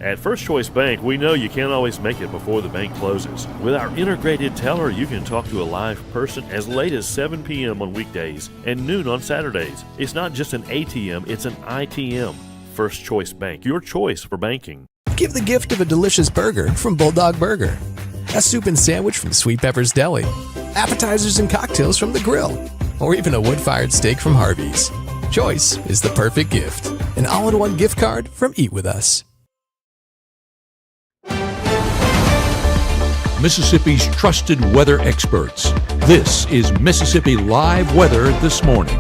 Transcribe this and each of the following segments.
At First Choice Bank, we know you can't always make it before the bank closes. With our integrated teller, you can talk to a live person as late as 7 p.m. on weekdays and noon on Saturdays. It's not just an ATM, it's an ITM. First Choice Bank, your choice for banking. Give the gift of a delicious burger from Bulldog Burger, a soup and sandwich from Sweet Pepper's Deli, appetizers and cocktails from The Grill, or even a wood-fired steak from Harvey's. Choice is the perfect gift. An all-in-one gift card from Eat With Us. Mississippi's trusted weather experts. This is Mississippi Live Weather This Morning.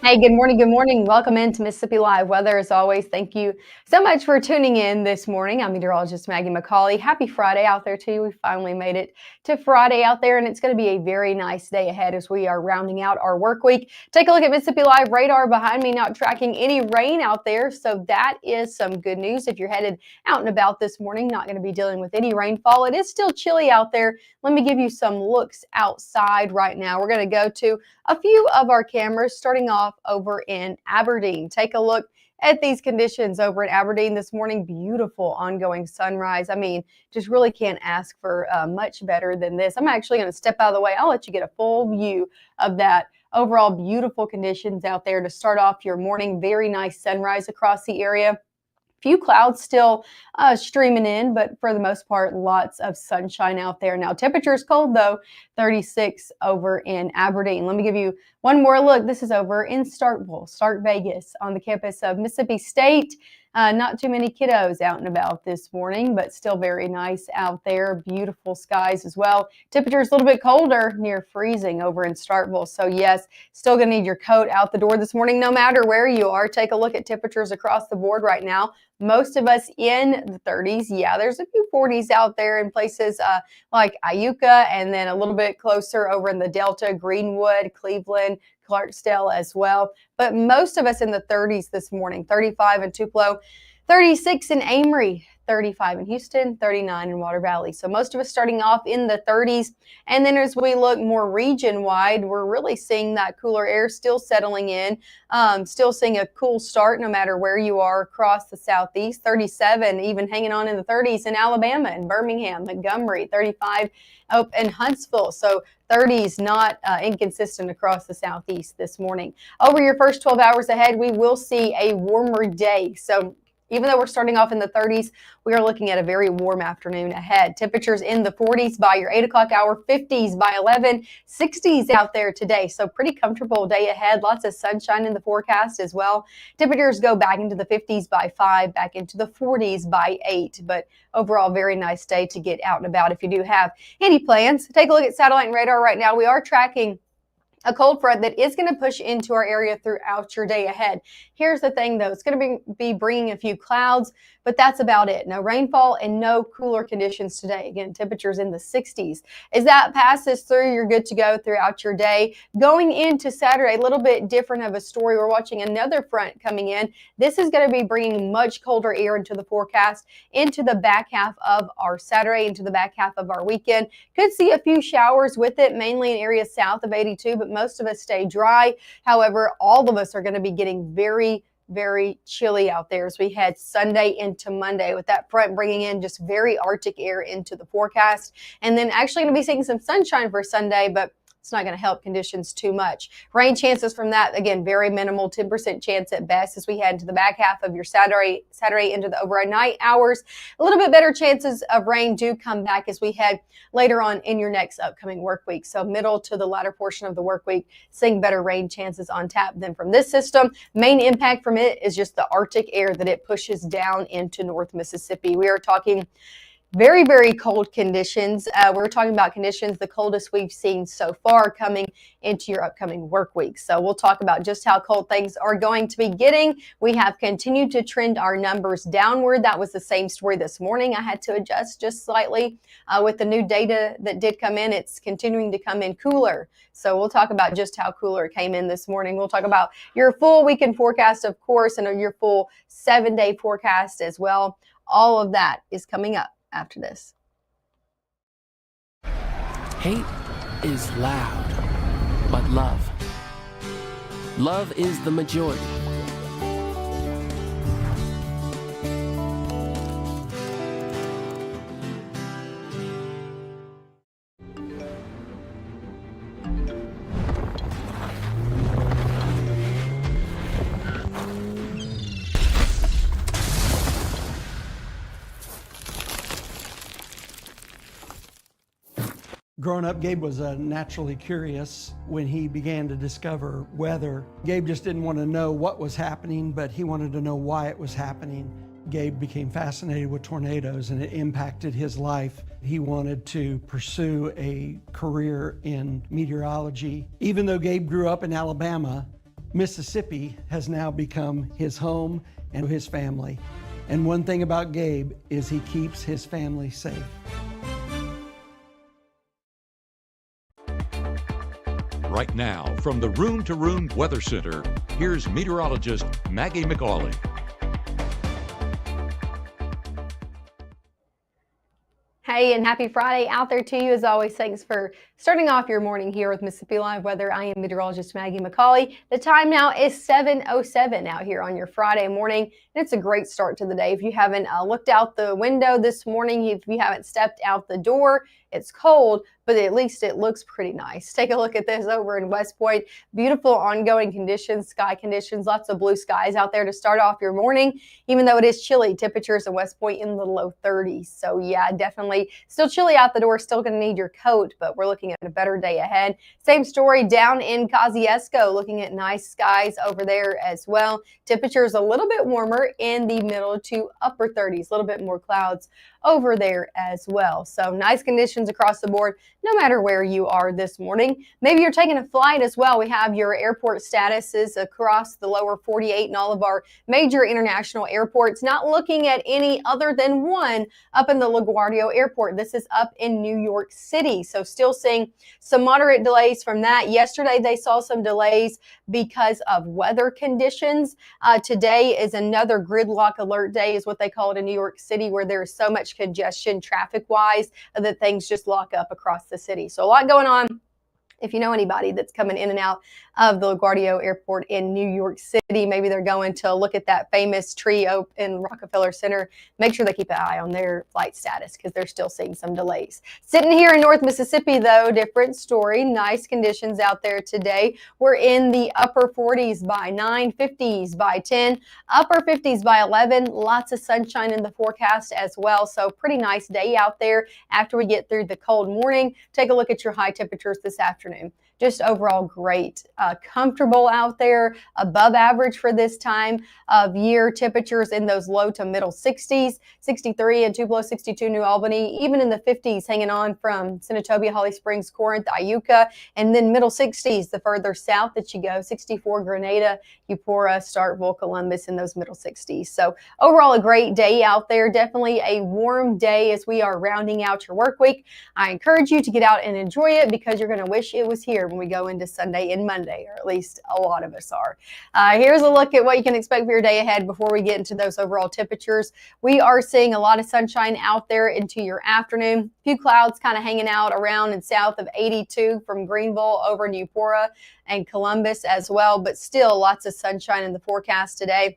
Hey, good morning. Good morning. Welcome into Mississippi Live Weather. As always, thank you so much for tuning in this morning. I'm meteorologist Maggie McCauley. Happy Friday out there to you. We finally made it to Friday out there, and it's going to be a very nice day ahead as we are rounding out our work week. Take a look at Mississippi Live radar behind me, not tracking any rain out there. So that is some good news. If you're headed out and about this morning, not going to be dealing with any rainfall. It is still chilly out there. Let me give you some looks outside right now. We're going to go to a few of our cameras, starting off over in Aberdeen. Take a look at these conditions over in Aberdeen this morning. Beautiful ongoing sunrise. I mean, just really can't ask for much better than this. I'm actually going to step out of the way. I'll let you get a full view of that. Overall, beautiful conditions out there to start off your morning. Very nice sunrise across the area. Few clouds still streaming in, but for the most part, lots of sunshine out there. Now, temperature is cold, though, 36 over in Aberdeen. Let me give you one more look. This is over in Starkville, Stark Vegas, on the campus of Mississippi State. Not too many kiddos out and about this morning, but still very nice out there. Beautiful skies as well. Temperature is a little bit colder, near freezing over in Starkville. So yes, still going to need your coat out the door this morning, no matter where you are. Take a look at temperatures across the board right now. Most of us in the 30s. Yeah, there's a few 40s out there in places like Iuka, and then a little bit closer over in the Delta, Greenwood, Cleveland, Clarksdale as well. But most of us in the 30s this morning. 35 in Tupelo, 36 in Amory, 35 in Houston, 39 in Water Valley. So most of us starting off in the 30s. And then as we look more region-wide, we're really seeing that cooler air still settling in, still seeing a cool start no matter where you are across the southeast. 37, even hanging on in the 30s in Alabama and Birmingham, Montgomery, 35 in Huntsville. So 30s not inconsistent across the southeast this morning. Over your first 12 hours ahead, we will see a warmer day. So even though we're starting off in the 30s, we are looking at a very warm afternoon ahead. Temperatures in the 40s by your 8 o'clock hour, 50s by 11, 60s out there today. So pretty comfortable day ahead. Lots of sunshine in the forecast as well. Temperatures go back into the 50s by 5, back into the 40s by 8. But overall, very nice day to get out and about if you do have any plans. Take a look at satellite and radar right now. We are tracking a cold front that is going to push into our area throughout your day ahead. Here's the thing, though. It's going to be bringing a few clouds, but that's about it. No rainfall and no cooler conditions today. Again, temperatures in the 60s. As that passes through, you're good to go throughout your day. Going into Saturday, a little bit different of a story. We're watching another front coming in. This is going to be bringing much colder air into the forecast, into the back half of our Saturday, into the back half of our weekend. Could see a few showers with it, mainly in areas south of 82, but most of us stay dry. However, all of us are going to be getting very chilly out there as we head Sunday into Monday, with that front bringing in just very Arctic air into the forecast. And then actually going to be seeing some sunshine for Sunday, but it's not going to help conditions too much. Rain chances from that, again, very minimal, 10% chance at best as we head into the back half of your Saturday into the overnight hours. A little bit better chances of rain do come back as we head later on in your next upcoming work week. So middle to the latter portion of the work week, seeing better rain chances on tap than from this system. Main impact from it is just the Arctic air that it pushes down into North Mississippi. We are talking very cold conditions. We're talking about conditions, the coldest we've seen so far coming into your upcoming work week. So we'll talk about just how cold things are going to be getting. We have continued to trend our numbers downward. That was the same story this morning. I had to adjust just slightly with the new data that did come in. It's continuing to come in cooler. So we'll talk about just how cooler it came in this morning. We'll talk about your full weekend forecast, of course, and your full 7-day forecast as well. All of that is coming up after this. Hate is loud, but love is the majority. Growing up, Gabe was naturally curious. When he began to discover weather, Gabe just didn't want to know what was happening, but he wanted to know why it was happening. Gabe became fascinated with tornadoes, and it impacted his life. He wanted to pursue a career in meteorology. Even though Gabe grew up in Alabama, Mississippi has now become his home and his family. And one thing about Gabe is he keeps his family safe. Right now, from the Room to Room Weather Center, here's meteorologist Maggye McCauley. Hey, and happy Friday out there to you. As always, thanks for starting off your morning here with Mississippi Live Weather. I am meteorologist Maggye McCauley. The time now is 7:07 out here on your Friday morning, and it's a great start to the day. If you haven't looked out the window this morning, if you haven't stepped out the door, it's cold, but at least it looks pretty nice. Take a look at this over in West Point. Beautiful ongoing conditions, sky conditions, lots of blue skies out there to start off your morning, even though it is chilly. Temperatures in West Point in the low 30s. So yeah, definitely still chilly out the door, still going to need your coat, but we're looking at a better day ahead. Same story down in Kosciuszko, looking at nice skies over there as well. Temperatures a little bit warmer in the middle to upper 30s, a little bit more clouds over there as well. So nice conditions across the board, no matter where you are this morning. Maybe you're taking a flight as well. We have your airport statuses across the lower 48 and all of our major international airports, not looking at any other than one up in the LaGuardia Airport. This is up in New York City. So still seeing some moderate delays from that. Yesterday, they saw some delays because of weather conditions. Today is another gridlock alert day, is what they call it in New York City, where there is so much congestion traffic-wise that things just lock up across the city. So a lot going on. If you know anybody that's coming in and out of the LaGuardia Airport in New York City, maybe they're going to look at that famous tree in Rockefeller Center, make sure they keep an eye on their flight status because they're still seeing some delays. Sitting here in North Mississippi, though, different story. Nice conditions out there today. We're in the upper 40s by 9, 50s by 10, upper 50s by 11. Lots of sunshine in the forecast as well. So pretty nice day out there after we get through the cold morning. Take a look at your high temperatures this afternoon. Just overall great, comfortable out there, above average for this time of year. Temperatures in those low to middle 60s, 63 in Tupelo, 62 New Albany, even in the 50s hanging on from Senatobia, Holly Springs, Corinth, Iuka, and then middle 60s the further south that you go, 64 Grenada, Eupora, Starkville, Columbus in those middle 60s. So overall a great day out there, definitely a warm day as we are rounding out your work week. I encourage you to get out and enjoy it because you're going to wish it was here when we go into Sunday and Monday, or at least a lot of us are. Here's a look at what you can expect for your day ahead before we get into those overall temperatures. We are seeing a lot of sunshine out there into your afternoon. A few clouds kind of hanging out around and south of 82 from Greenville over to Eupora and Columbus as well, but still lots of sunshine in the forecast today.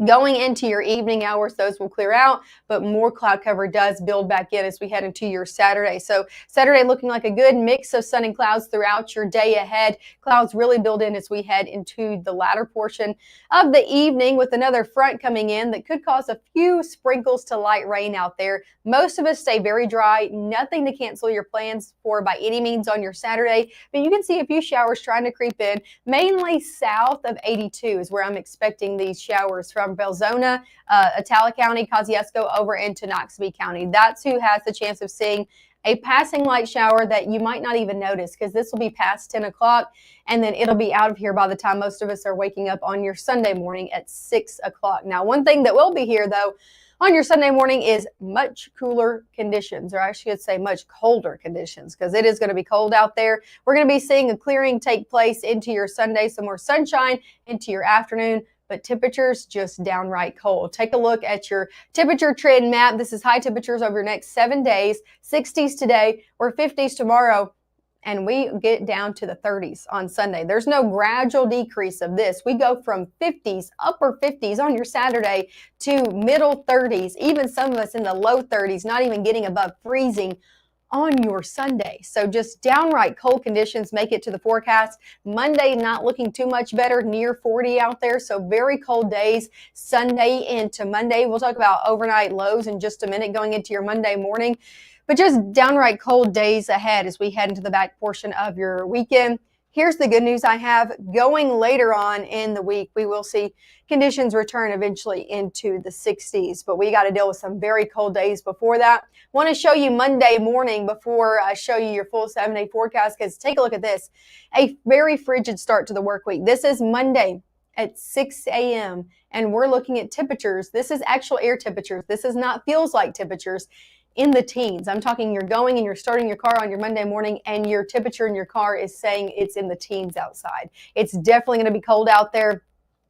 Going into your evening hours, those will clear out, but more cloud cover does build back in as we head into your Saturday. So Saturday looking like a good mix of sun and clouds throughout your day ahead. Clouds really build in as we head into the latter portion of the evening with another front coming in that could cause a few sprinkles to light rain out there. Most of us stay very dry, nothing to cancel your plans for by any means on your Saturday, but you can see a few showers trying to creep in, mainly south of 82 is where I'm expecting these showers from Belzona, Atala County, Kosciuszko over into Noxubee County. That's who has the chance of seeing a passing light shower that you might not even notice because this will be past 10 o'clock and then it'll be out of here by the time most of us are waking up on your Sunday morning at 6 o'clock. Now, one thing that will be here though on your Sunday morning is much cooler conditions, or I should say much colder conditions, because it is going to be cold out there. We're going to be seeing a clearing take place into your Sunday, some more sunshine into your afternoon, but temperatures just downright cold. Take a look at your temperature trend map. This is high temperatures over your next 7 days, 60s today or 50s tomorrow, and we get down to the 30s on Sunday. There's no gradual decrease of this. We go from 50s, upper 50s on your Saturday to middle 30s, even some of us in the low 30s, not even getting above freezing on your Sunday. So just downright cold conditions make it to the forecast. Monday not looking too much better, near 40 out there. So very cold days Sunday into Monday. We'll talk about overnight lows in just a minute going into your Monday morning. but just downright cold days ahead as we head into the back portion of your weekend. Here's the good news I have. Going later on in the week, we will see conditions return eventually into the 60s, but we got to deal with some very cold days before that. Want to show you Monday morning before I show you your full 7-day forecast, because take a look at this. A very frigid start to the work week. This is Monday at 6 a.m. and we're looking at temperatures. This is actual air temperatures. This is not feels like temperatures. In the teens. I'm talking you're going and you're starting your car on your Monday morning and your temperature in your car is saying it's in the teens outside. It's definitely going to be cold out there.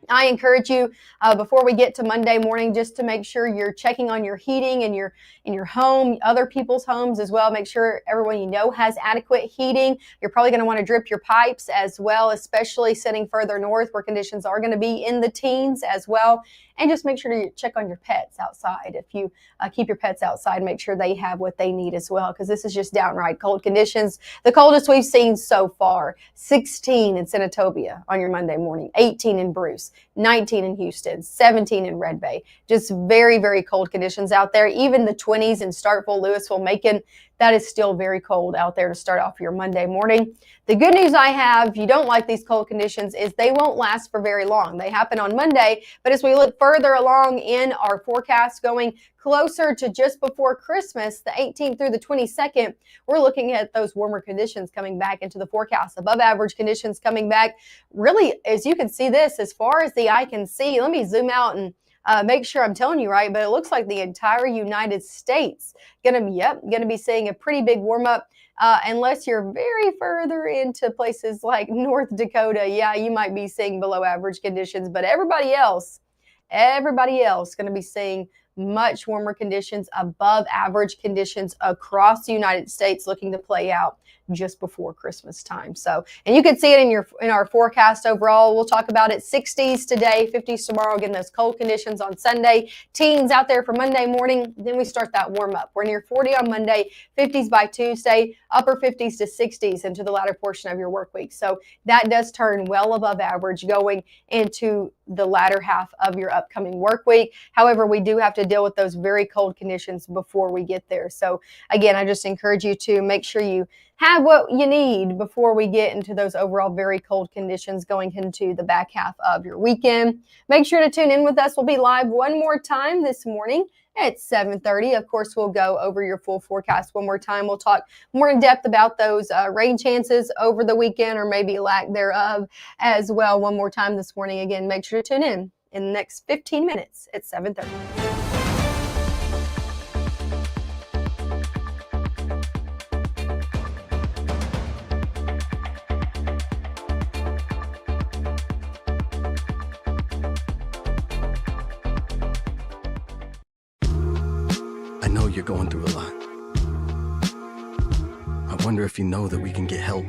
I encourage you before we get to Monday morning just to make sure you're checking on your heating in your home, other people's homes as well. Make sure everyone you know has adequate heating. You're probably going to want to drip your pipes as well, especially sitting further north where conditions are going to be in the teens as well. And just make sure to check on your pets outside. If you keep your pets outside, make sure they have what they need as well, because this is just downright cold conditions. The coldest we've seen so far, 16 in Senatobia on your Monday morning, 18 in Bruce, 19 in Houston, 17 in Red Bay. Just very, very cold conditions out there. Even the 20s in Starkville, Louisville, Macon, that is still very cold out there to start off your Monday morning. The good news I have, if you don't like these cold conditions, is they won't last for very long. They happen on Monday, but as we look further along in our forecast going closer to just before Christmas, the 18th through the 22nd, we're looking at those warmer conditions coming back into the forecast. Above average conditions coming back. Really, as you can see this, as far as the eye can see, let me zoom out and make sure I'm telling you right, but it looks like the entire United States gonna be seeing a pretty big warm up. Unless you're very further into places like North Dakota, yeah, you might be seeing below average conditions, but everybody else going to be seeing much warmer conditions, above average conditions across the United States looking to play out just before Christmas time. So, and you can see it in our forecast overall. We'll talk about it. 60s today, 50s tomorrow, getting those cold conditions on Sunday. Teens out there for Monday morning. Then we start that warm up. We're near 40 on Monday, 50s by Tuesday, upper 50s to 60s into the latter portion of your work week. So that does turn well above average going into the latter half of your upcoming work week. However, we do have to deal with those very cold conditions before we get there. So again, I just encourage you to make sure you have what you need before we get into those overall very cold conditions going into the back half of your weekend. Make sure to tune in with us. We'll be live one more time this morning at 7:30. Of course, we'll go over your full forecast one more time. We'll talk more in depth about those rain chances over the weekend or maybe lack thereof as well one more time this morning. Again, make sure to tune in the next 15 minutes at 7:30. I know you're going through a lot. I wonder if you know that we can get help.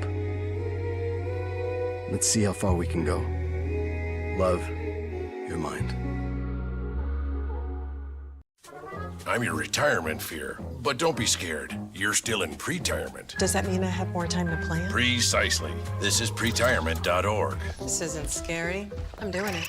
Let's see how far we can go. Love, your mind. I'm your retirement fear, but don't be scared. You're still in pre-tirement. Does that mean I have more time to plan? Precisely. This is pretirement.org. This isn't scary. I'm doing it.